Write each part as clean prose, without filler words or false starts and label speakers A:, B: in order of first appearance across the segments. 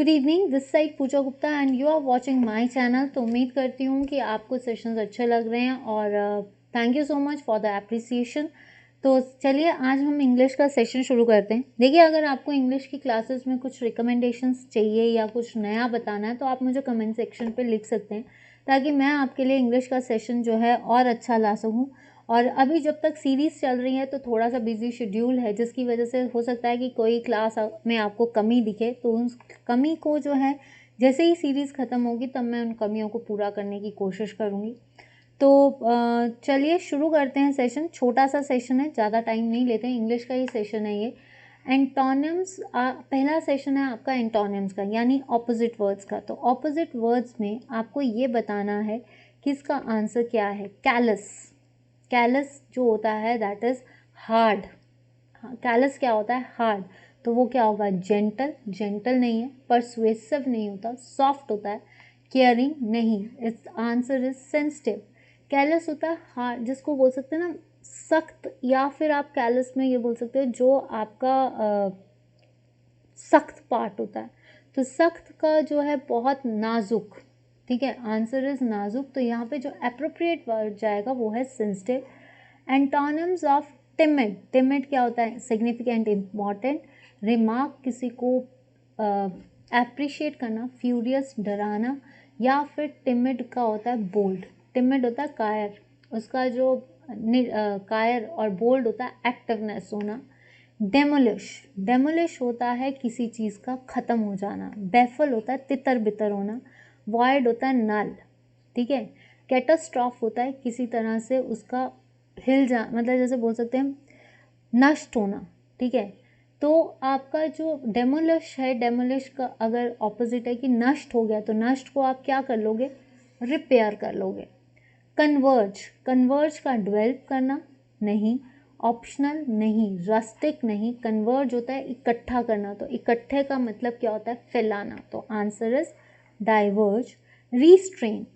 A: Good evening, this side Pooja Gupta and you are watching my channel. तो उम्मीद करती हूँ कि आपको सेशंस अच्छे लग रहे हैं और thank you so much for the appreciation. तो चलिए आज हम इंग्लिश का सेशन शुरू करते हैं। देखिए, अगर आपको इंग्लिश की क्लासेस में कुछ रिकमेंडेशंस चाहिए या कुछ नया बताना है तो आप मुझे कमेंट सेक्शन पे लिख सकते हैं, ताकि मैं आपके लिए इंग्लिश का सेशन जो है और अच्छा ला सकूँ। और अभी जब तक सीरीज़ चल रही है तो थोड़ा सा बिजी शेड्यूल है, जिसकी वजह से हो सकता है कि कोई क्लास में आपको कमी दिखे, तो उस कमी को जो है जैसे ही सीरीज़ ख़त्म होगी तब मैं उन कमियों को पूरा करने की कोशिश करूँगी। तो चलिए शुरू करते हैं सेशन। छोटा सा सेशन है, ज़्यादा टाइम नहीं लेते हैं, इंग्लिश का ही सेशन है ये। एंटोनिम्स, पहला सेशन है आपका एंटोनिम्स का, यानी ऑपोजिट वर्ड्स का। तो ऑपोजिट वर्ड्स में आपको ये बताना है कि इसका आंसर क्या है। कैलस, कैलस जो होता है दैट इज़ हार्ड। कैलस क्या होता है? हार्ड। तो वो क्या होगा? जेंटल, जेंटल नहीं है। परसुएसिव नहीं होता, सॉफ्ट होता है। केयरिंग नहीं, it's answer is sensitive. Callus होता है हार्ड, जिसको बोल सकते हैं ना सख्त, या फिर आप कैलस में ये बोल सकते हो जो आपका सख्त पार्ट होता है। तो सख्त का जो है बहुत नाजुक, ठीक है, आंसर इज नाजुक। तो यहाँ पे जो अप्रोप्रिएट वर्ड जाएगा वो है sensitive. Antonyms of timid, timid क्या होता है? Significant, important. रिमार्क, किसी को अप्रिशिएट करना। फ्यूरियस, डराना। या फिर टिमिड का होता है बोल्ड, टिमिड होता है कायर, उसका जो कायर, और बोल्ड होता है एक्टिवनेस होना। डेमोलिश, डेमोलिश होता है किसी चीज़ का ख़त्म हो जाना। बेफल होता है तितर बितर होना। वॉइड होता है नल, ठीक है। कैटास्ट्रॉफ होता है किसी तरह से उसका हिल जा, मतलब जैसे बोल सकते हैं नष्ट होना, ठीक है। तो आपका जो डेमोलिश है, डेमोलिश का अगर ऑपोजिट है कि नष्ट हो गया, तो नष्ट को आप क्या कर लोगे? रिपेयर कर लोगे। कन्वर्ज, कन्वर्ज का डेवलप करना नहीं, ऑप्शनल नहीं, रस्टिक नहीं। कन्वर्ज होता है इकट्ठा करना, तो इकट्ठे का मतलब क्या होता है? फैलाना। तो आंसर इज डाइवर्ज। रिस्ट्रेन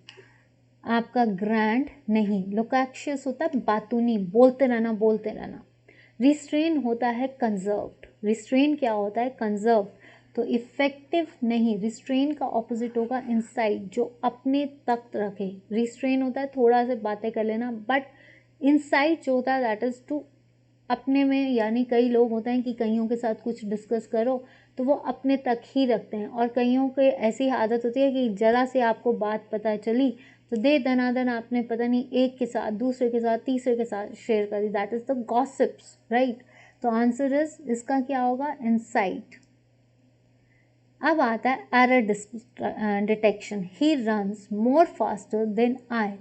A: आपका ग्रैंड नहीं। लोकैक्शियस होता है बातूनी, बोलते रहना, बोलते रहना। रिस्ट्रेन होता है कंजर्व्ड, रिस्ट्रेन क्या होता है? कंजर्व। तो इफेक्टिव नहीं, रिस्ट्रेन का ऑपोजिट होगा इनसाइड, जो अपने तक रखे। रिस्ट्रेन होता है थोड़ा सा बातें कर लेना, बट इनसाइड जो होता है दैट इज टू अपने में, यानी कई लोग होते हैं कि कईयों के साथ कुछ डिस्कस करो तो वो अपने तक ही रखते हैं, और कईयों के ऐसी आदत होती है कि ज़रा से आपको बात पता चली तो दे दनादन आपने पता नहीं एक के साथ, दूसरे के साथ, तीसरे के साथ शेयर कर दी। That is the gossips, right. तो आंसर इज इसका क्या होगा? इनसाइट। अब आता है error detection. He runs more faster than I.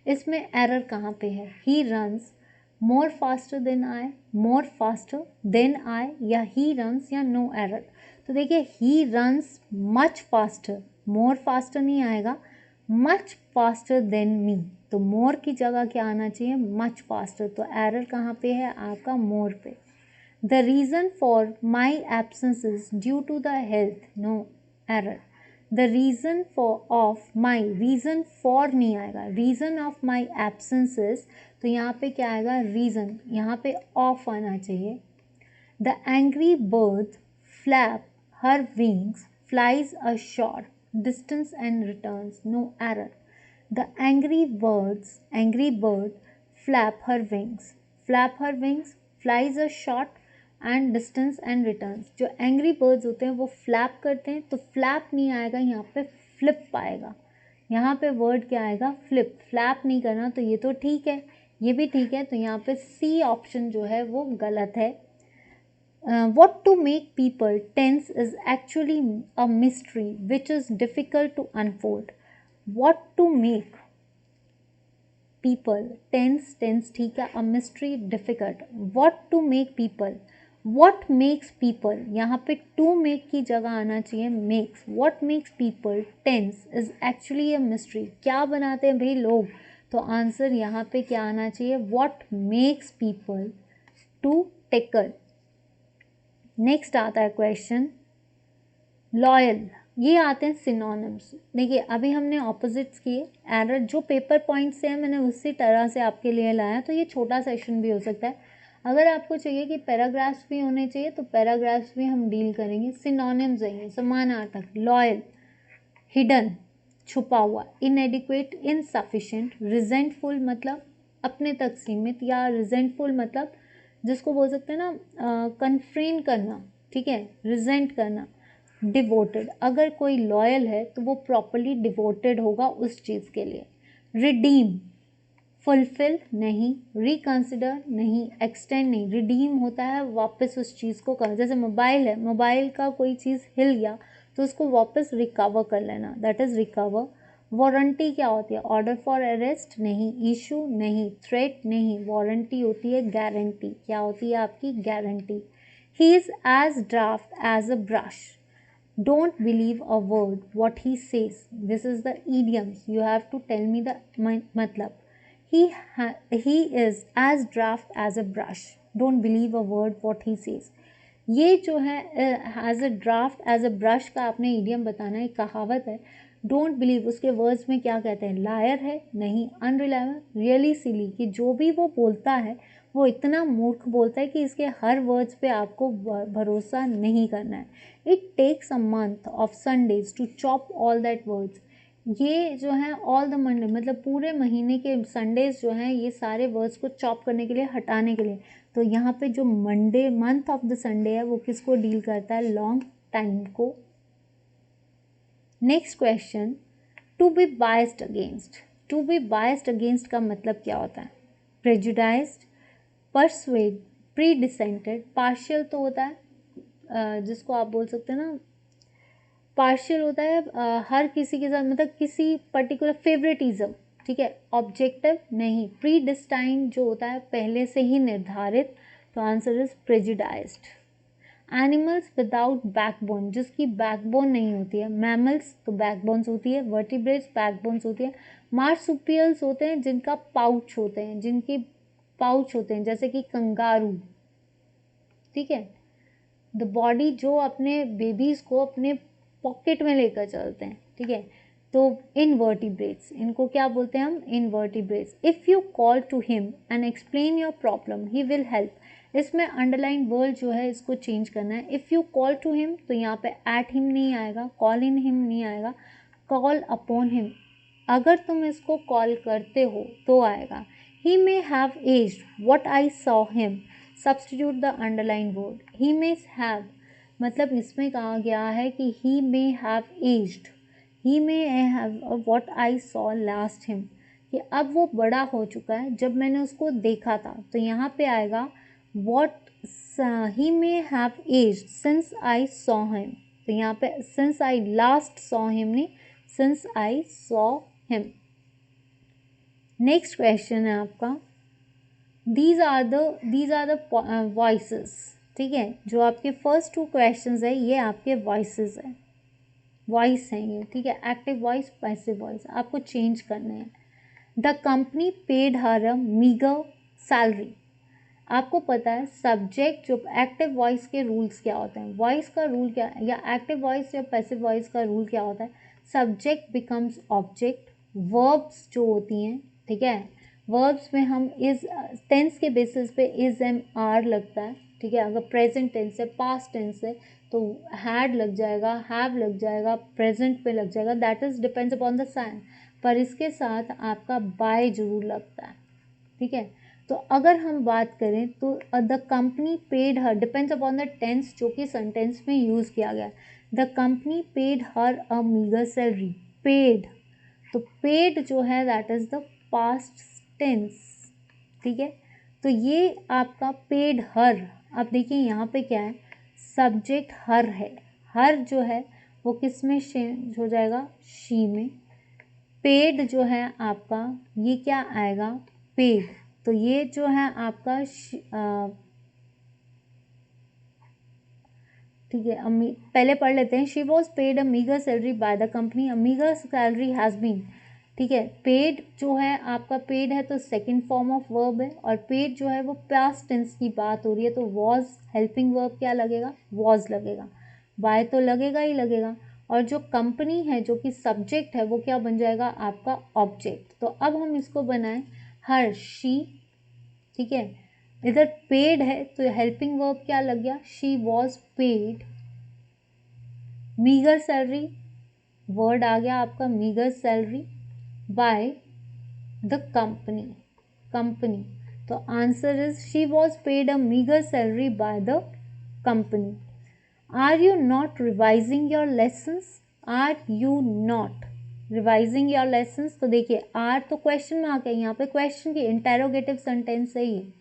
A: इसमें एरर कहाँ पे है? He runs more faster than I, more faster than I, या ही रन्स, या नो एरर। तो देखिए, he runs much faster, more faster नहीं आएगा, मच फास्टर देन मी। तो मोर की जगह क्या आना चाहिए? Much faster. तो एरर कहाँ पे है आपका? मोर पे। The reason for my absence is due to the health. No error. The reason for नहीं आएगा, reason of my absence is, तो यहाँ पे क्या आएगा? reason, यहाँ पे of आना चाहिए। The angry bird flap her wings, flies a short distance and returns. No error. The angry bird flap her wings, flies a short and distance and returns. जो एंग्री बर्ड्स होते हैं वो flap करते हैं, तो flap नहीं आएगा, यहाँ पे फ्लिप आएगा। यहाँ पे वर्ड क्या आएगा? फ्लिप। फ्लैप नहीं करना, तो ये तो ठीक है, ये भी ठीक है। तो यहाँ पे सी ऑप्शन जो है वो गलत है। What to make people tense is actually a mystery which is difficult to unfold. What to make people tense, ठीक है, a mystery difficult. What to make people, what makes people, यहाँ पे to make की जगह आना चाहिए makes. What makes people tense is actually a mystery. क्या बनाते हैं भाई लोग? तो आंसर यहाँ पे क्या आना चाहिए? What makes people to tickle. Next आता है क्वेश्चन लॉयल। ये आते हैं सिनोनिम्स। देखिए, अभी हमने ऑपोजिट्स किए, एरर जो पेपर पॉइंट से है मैंने उसी तरह से आपके लिए लाया, तो ये छोटा सेशन भी हो सकता है। अगर आपको चाहिए कि पैराग्राफ्स भी होने चाहिए तो पैराग्राफ्स भी हम डील करेंगे। सिनोनिम्स हैं समानार्थक, लॉयल, हिडन छुपा हुआ, इनएडिक्वेट इनसफिशिएंट, रिजेंटफुल मतलब अपने तक सीमित, या रिजेंटफुल मतलब जिसको बोल सकते हैं ना कन्फ्रेन करना, ठीक है, रिजेंट करना। डिवोटेड, अगर कोई लॉयल है तो वो प्रॉपरली डिवोटेड होगा उस चीज़ के लिए। रिडीम, फुलफिल नहीं, रिकंसिडर नहीं, एक्सटेंड नहीं। रिडीम होता है वापस उस चीज़ को कर, जैसे मोबाइल है, मोबाइल का कोई चीज़ हिल गया तो उसको वापस रिकवर कर लेना, दैट इज़ रिकवर। वारंटी क्या होती है? ऑर्डर फॉर अरेस्ट नहीं, इशू नहीं, थ्रेट नहीं। वारंटी होती है गारंटी, क्या होती है आपकी? Guarantee. He is as draft as a brush, don't believe a word what he says. This is the idioms, you have to tell me the matlab. He is as draft as a brush, don't believe a word what he says. ये जो है as a draft as a brush का आपने idiom बताना है, एक कहावत है। डोंट बिलीव उसके वर्ड्स में क्या कहते हैं? लायर है नहीं, अनरिलायबल, रियली सिली, कि जो भी वो बोलता है वो इतना मूर्ख बोलता है कि इसके हर वर्ड्स पे आपको भरोसा नहीं करना है। It takes a month of Sundays to chop all that words. ये जो है ऑल द मंडे मतलब पूरे महीने के संडेज जो हैं ये सारे वर्ड्स को चॉप करने के लिए, हटाने के लिए। तो यहाँ पे जो Monday, month of the Sunday है, वो किसको डील करता है? लॉन्ग टाइम को। Next question, to be biased against. To be biased against का मतलब क्या होता है? Prejudiced, persuaded, pre dissented. Partial तो होता है जिसको आप बोल सकते हैं ना, पार्शियल होता है हर किसी के साथ, मतलब किसी पर्टिकुलर फेवरेटिज्म, ठीक है। ऑब्जेक्टिव नहीं। प्री डिस्टाइन जो होता है पहले से ही निर्धारित, तो answer is prejudiced. Animals without backbone, जिसकी बैकबोन नहीं होती है। मैमल्स तो बैकबोन्स होती है, वर्टिब्रेट्स बैकबोन्स होती है। मार्सुपियल्स होते हैं जिनका पाउच होते हैं, जिनके पाउच होते हैं, जैसे कि कंगारू, ठीक है। द बॉडी जो अपने बेबीज को अपने पॉकेट में लेकर चलते हैं, ठीक है। तो इनवर्टिब्रेट्स, इनको क्या बोलते हैं हम? Invertebrates. If you call to him and explain your problem he will help. इसमें अंडरलाइन वर्ड जो है इसको चेंज करना है। If you call to him तो यहाँ पे एट हिम नहीं आएगा, कॉल इन हिम नहीं आएगा, कॉल अपॉन हिम। अगर तुम इसको कॉल करते हो तो आएगा। He may have aged what I saw him, substitute the underline word. He may have मतलब इसमें कहा गया है कि he may have aged, he may have what I saw last him, कि अब वो बड़ा हो चुका है जब मैंने उसको देखा था। तो यहाँ पे आएगा what he may have aged since I saw him. तो यहाँ पे since I last saw him नहीं, since I saw him. Next question है आपका, दीज आर द वॉइसेस, ठीक है। जो आपके फर्स्ट टू क्वेश्चंस है ये आपके वॉइसेस है, वॉइस हैं ये, ठीक है। एक्टिव वॉइस, पैसिव वॉइस आपको चेंज करने हैं। The company paid her a meagre salary. आपको पता है सब्जेक्ट जो एक्टिव वॉइस के रूल्स क्या होते हैं, वॉइस का रूल क्या है, या एक्टिव वॉइस या पैसिव वॉइस का रूल क्या होता है? सब्जेक्ट बिकम्स ऑब्जेक्ट, वर्ब्स जो होती हैं, ठीक है। वर्ब्स में हम इज टेंस के बेसिस पे इज एम आर लगता है, ठीक है। अगर प्रेजेंट टेंस है, पास्ट टेंस है तो हैड लग जाएगा, हैव लग जाएगा, प्रेजेंट पे लग जाएगा, that is depends upon the sign. पर इसके साथ आपका बाय जरूर लगता है, ठीक है। तो अगर हम बात करें तो the company paid her depends upon the tense जो कि सेंटेंस में यूज़ किया गया। The company paid her a meagre salary, paid, तो पेड जो है that is the past tense, ठीक है। तो ये आपका पेड हर, अब देखिए यहाँ पे क्या है, सब्जेक्ट हर है, हर जो है वो किस में चेंज हो जाएगा? शी में। पेड जो है आपका ये क्या आएगा? पेड। तो ये जो है आपका ठीक है, पहले पढ़ लेते हैं। She was paid a meagre salary by the company, a meagre salary has been, ठीक है। पेड जो है आपका, पेड है तो सेकंड फॉर्म ऑफ वर्ब है, और पेड जो है वो पास्ट टेंस की बात हो रही है, तो वॉज हेल्पिंग वर्ब क्या लगेगा? वॉज लगेगा। बाय तो लगेगा ही लगेगा, और जो कंपनी है जो कि सब्जेक्ट है वो क्या बन जाएगा? आपका ऑब्जेक्ट। तो अब हम इसको बनाएं हर, शी, ठीक है। इधर पेड है तो हेल्पिंग वर्ब क्या लग गया, she was paid meagre salary, word आ गया आपका meagre salary by the company, company. तो answer is she was paid a meagre salary by the company. Are you not revising your lessons, are you not revising your lessons. तो देखिए are तो question mark है, यहाँ पे question की interrogative sentence है ये।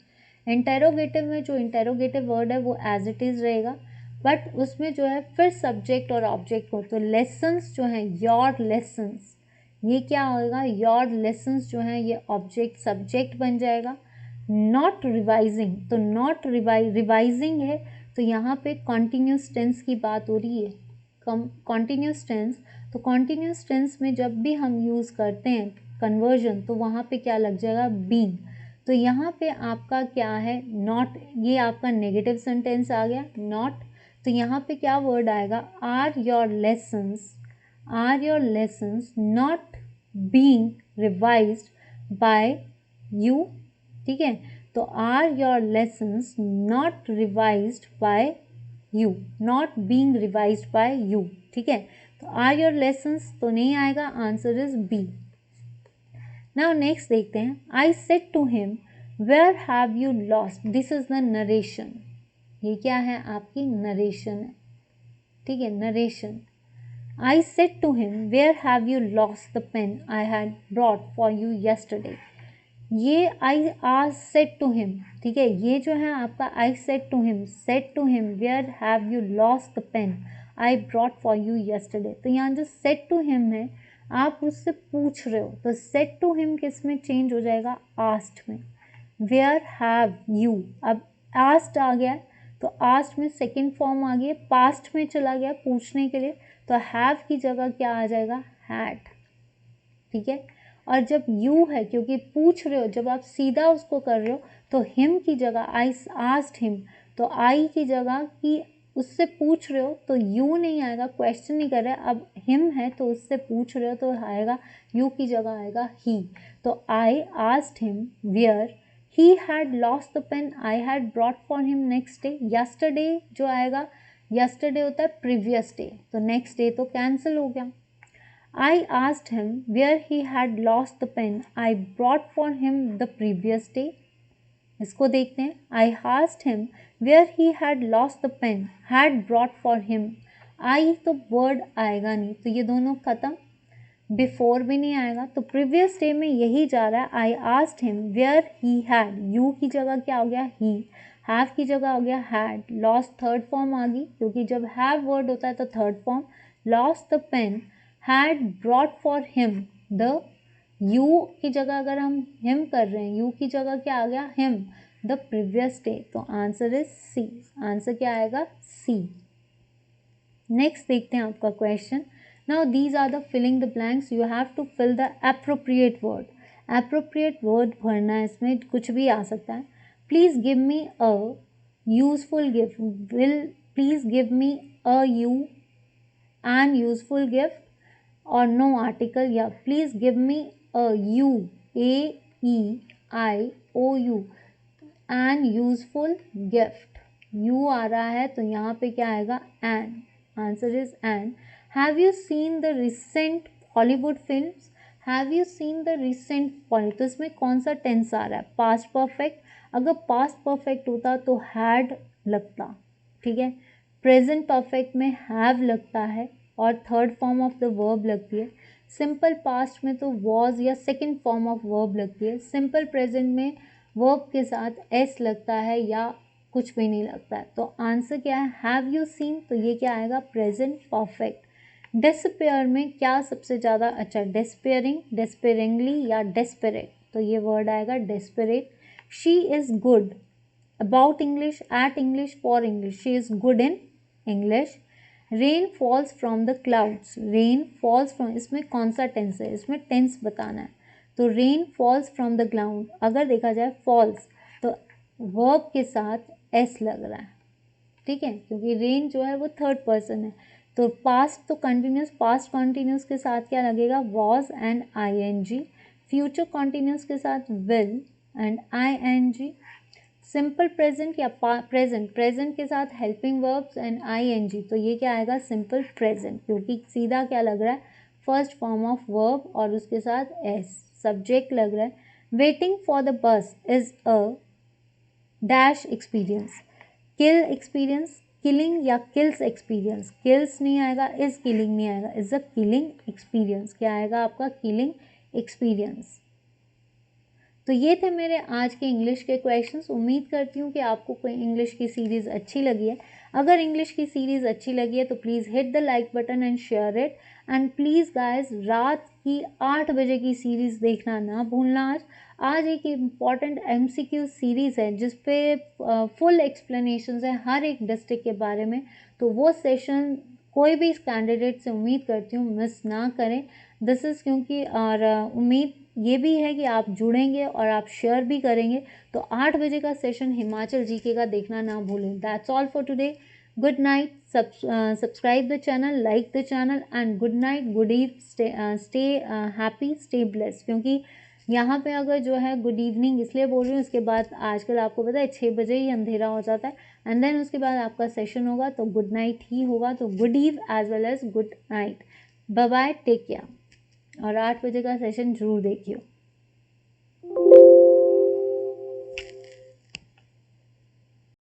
A: इंटेरोगेटिव में जो इंटेरोगेटिव वर्ड है वो एज इट इज़ रहेगा, बट उसमें जो है फिर सब्जेक्ट और ऑब्जेक्ट हो। तो लेसन्स जो है योर लेसन्स, ये क्या होगा, योर लेसन्स जो है ये ऑब्जेक्ट सब्जेक्ट बन जाएगा। नॉट रिवाइजिंग, तो नॉट रिवाइजिंग है तो यहाँ पे कॉन्टिन्यूस टेंस की बात हो रही है। कॉन्टिन्यूस टेंस, तो कॉन्टिन्यूस टेंस में जब भी हम यूज़ करते हैं कन्वर्जन तो वहाँ पे क्या लग जाएगा, बीइंग। तो यहाँ पे आपका क्या है, नॉट, ये आपका नेगेटिव सेंटेंस आ गया नॉट। तो यहाँ पे क्या वर्ड आएगा, are your lessons, are your lessons not being revised by you. ठीक है, तो are your lessons not revised by you, not being revised by you. ठीक है, तो आर योर लेसन्स तो नहीं आएगा, answer is B. Now next देखते हैं, I said to him where have you lost, this is the narration. ये क्या है, आपकी नरेशन है। ठीक है, narration. I said to him, where have you lost the pen I had brought for you yesterday? ये I said to him, ठीक है, ये जो है आपका I said to him, where have you lost the pen I brought for you yesterday। तो यहाँ जो said to him है, आप उससे पूछ रहे हो, तो said to him किस में चेंज हो जाएगा, asked में। where have you, अब asked आ गया तो asked में सेकेंड फॉर्म आ गई, पास्ट में चला गया पूछने के लिए, तो हैव की जगह क्या आ जाएगा, हैड। ठीक है, और जब यू है क्योंकि पूछ रहे हो, जब आप सीधा उसको कर रहे हो तो हिम की जगह आई आस्क्ड हिम, तो आई की जगह कि उससे पूछ रहे हो तो यू नहीं आएगा, क्वेश्चन नहीं कर रहे, अब हिम है तो उससे पूछ रहे हो तो आएगा यू की जगह आएगा ही। तो I asked him where he had lost the pen I had brought for him next day. Yesterday जो आएगा, यस्टरडे होता है प्रीवियस डे, तो नेक्स्ट डे तो कैंसिल हो गया। I asked him where he had lost the pen I brought for him the previous day। इसको देखते हैं, I asked him where he had lost the pen had brought for him। I तो word आएगा नहीं, तो ये दोनों खत्म, बिफोर भी नहीं आएगा, तो प्रीवियस डे में यही जा रहा है। I asked him where he had, you की जगह क्या हो गया, ही, हैव की जगह हो गया हैड, लॉस्ट थर्ड फॉर्म आ गई क्योंकि जब हैव वर्ड होता है तो third form, lost the pen had brought for him the, you की जगह अगर हम हिम कर रहे हैं, यू की जगह क्या आ गया, हिम, द प्रीवियस डे, तो आंसर इज सी। आंसर क्या आएगा, सी। नेक्स्ट देखते हैं आपका question. Now these are the filling the blanks, you have to fill the appropriate word. Appropriate word भरना है, इसमें कुछ भी आ सकता है। Please give me a useful gift, will please give me a U an useful gift और no article, या please give me a U, AEIOU N useful gift. U आ रहा है तो यहाँ पे क्या आएगा, an, answer is an. Have you seen the recent Hollywood films, have you seen the recent Hollywood, तो इसमें कौन सा टेंस आ रहा है, पास्ट परफेक्ट। अगर पास्ट परफेक्ट होता तो हैड लगता, ठीक है, प्रेजेंट परफेक्ट में हैव लगता है और third form of the verb लगती है। सिंपल पास्ट में तो वॉज या सेकेंड फॉर्म ऑफ वर्ब लगती है। सिंपल प्रेजेंट में वर्ब के साथ एस लगता है या कुछ भी नहीं लगता है। तो आंसर क्या है, हैव यू सीन, तो ये क्या आएगा, प्रेजेंट परफेक्ट। डिसपेयर में क्या सबसे ज़्यादा अच्छा, डिसपेयरिंग, डिसपेयरिंगली या डेस्परेट, तो ये वर्ड आएगा desperate. She is good about English, at English, for English, she is good in English. Rain falls from the clouds, rain falls from, इसमें कौन सा टेंस है, इसमें टेंस बताना है। तो rain falls from the cloud, अगर देखा जाए फॉल्स तो वर्ब के साथ एस लग रहा है, ठीक है, क्योंकि रेन जो है वो थर्ड पर्सन है। तो पास्ट तो कंटिन्यूस, पास्ट कंटिन्यूस के साथ क्या लगेगा, was and ING। Future continuous के साथ will and ING। Simple present या प्रेजेंट, प्रेजेंट के साथ हेल्पिंग वर्ब्स एंड ING, तो ये क्या आएगा सिंपल प्रेजेंट, क्योंकि सीधा क्या लग रहा है फर्स्ट फॉर्म ऑफ वर्ब और उसके साथ एस सब्जेक्ट लग रहा है। Waiting for the bus is a dash experience, kill experience, killing या किल्स एक्सपीरियंस, किल्स नहीं आएगा, इज किलिंग नहीं आएगा, इज अ किलिंग एक्सपीरियंस, क्या आएगा आपका किलिंग एक्सपीरियंस। तो ये थे मेरे आज के इंग्लिश के क्वेश्चंस। उम्मीद करती हूँ कि आपको कोई इंग्लिश की सीरीज़ अच्छी लगी है। अगर इंग्लिश की सीरीज़ अच्छी लगी है तो please hit the like button and share it, and please guys रात की 8 बजे की सीरीज़ देखना ना भूलना। आज एक इम्पॉर्टेंट MCQ सीरीज़ है जिस पे फुल एक्सप्लेनेशन है हर एक डिस्ट्रिक्ट के बारे में, तो वो सेशन कोई भी इस कैंडिडेट से उम्मीद करती हूँ मिस ना करें। दिस इज़ क्योंकि और उम्मीद ये भी है कि आप जुड़ेंगे और आप शेयर भी करेंगे। तो 8 बजे का सेशन हिमाचल GK का देखना ना भूलें। That's all for today. Good night, subscribe the channel, like the channel, and good night, good eve, stay happy, stay blessed. क्योंकि यहाँ पे अगर जो है गुड इवनिंग इसलिए बोल रही हूँ, उसके बाद आजकल आपको पता है 6 बजे ही अंधेरा हो जाता है, एंड देन उसके बाद आपका सेशन होगा तो गुड नाइट ही होगा। तो good eve as well as good night, bye bye, take care, और 8 बजे का सेशन जरूर देखिए।